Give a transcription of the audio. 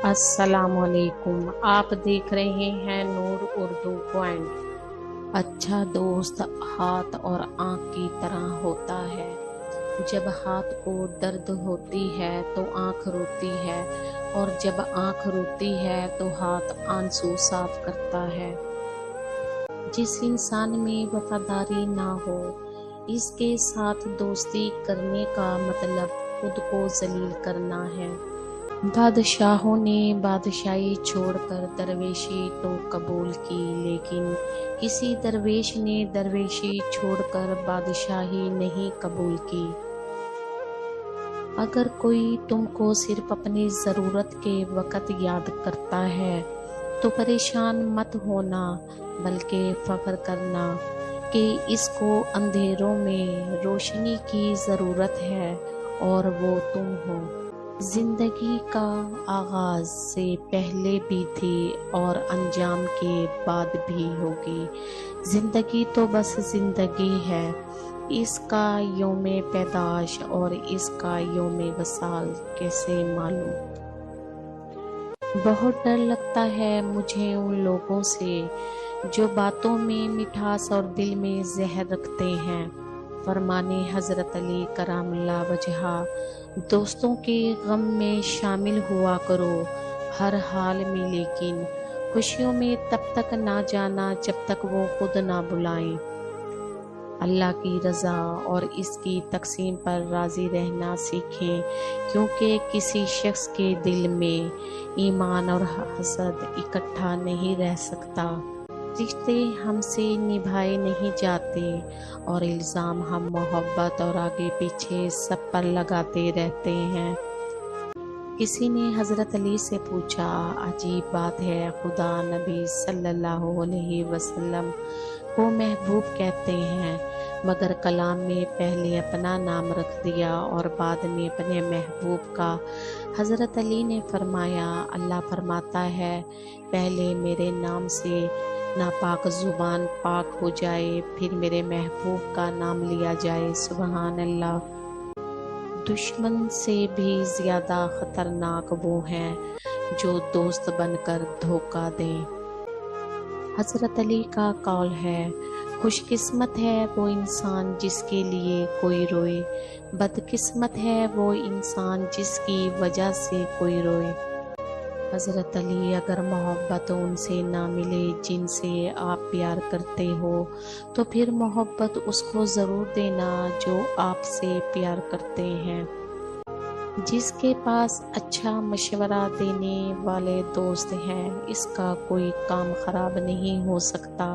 अस्सलाम वालेकुम। आप देख रहे हैं नूर उर्दू पॉइंट। अच्छा दोस्त हाथ और आँख की तरह होता है। जब हाथ को दर्द होती है तो आँख रोती है, और जब आँख रोती है तो हाथ आंसू साफ करता है। जिस इंसान में वफादारी ना हो, इसके साथ दोस्ती करने का मतलब खुद को जलील करना है। बादशाहों ने बादशाही छोड़कर दरवेशी तो कबूल की, लेकिन किसी दरवेश ने दरवेशी छोड़कर बादशाही नहीं कबूल की। अगर कोई तुमको सिर्फ अपनी ज़रूरत के वक़्त याद करता है तो परेशान मत होना, बल्कि फ़ख्र करना कि इसको अंधेरों में रोशनी की ज़रूरत है और वो तुम हो। जिंदगी का आगाज से पहले भी थी और अंजाम के बाद भी होगी। जिंदगी तो बस जिंदगी है, इसका यौमे पैदाश और इसका यौमे वसाल कैसे मालूम। बहुत डर लगता है मुझे उन लोगों से जो बातों में मिठास और दिल में जहर रखते हैं। फरमाने हज़रत अली करामल्ला वजहा, दोस्तों के गम में शामिल हुआ करो हर हाल में, लेकिन खुशियों में तब तक ना जाना जब तक वो खुद ना बुलाएं। अल्लाह की रज़ा और इसकी तकसीम पर राज़ी रहना सीखें, क्योंकि किसी शख्स के दिल में ईमान और हसद इकट्ठा नहीं रह सकता। रिश्ते हमसे निभाए नहीं जाते और इल्ज़ाम हम मोहब्बत और आगे पीछे सब पर लगाते रहते हैं। किसी ने हज़रत अली से पूछा, अजीब बात है, खुदा नबी सल्लल्लाहु अलैहि वसल्लम को महबूब कहते हैं, मगर कलाम में पहले अपना नाम रख दिया और बाद में अपने महबूब का। हज़रत अली ने फरमाया, अल्लाह फरमाता है, पहले मेरे नाम से नापाक ज़ुबान पाक हो जाए, फिर मेरे महबूब का नाम लिया जाए। सुबहान अल्लाह। दुश्मन से भी ज़्यादा ख़तरनाक वो हैं जो दोस्त बनकर धोखा दें। हज़रत अली का कौल है, खुशकिस्मत है वो इंसान जिसके लिए कोई रोए, बदकिस्मत है वो इंसान जिसकी वजह से कोई रोए। हज़रत अली, अगर मोहब्बत उनसे ना मिले जिनसे आप प्यार करते हो, तो फिर मोहब्बत उसको ज़रूर देना जो आपसे प्यार करते हैं। जिसके पास अच्छा मशवरा देने वाले दोस्त हैं, इसका कोई काम खराब नहीं हो सकता।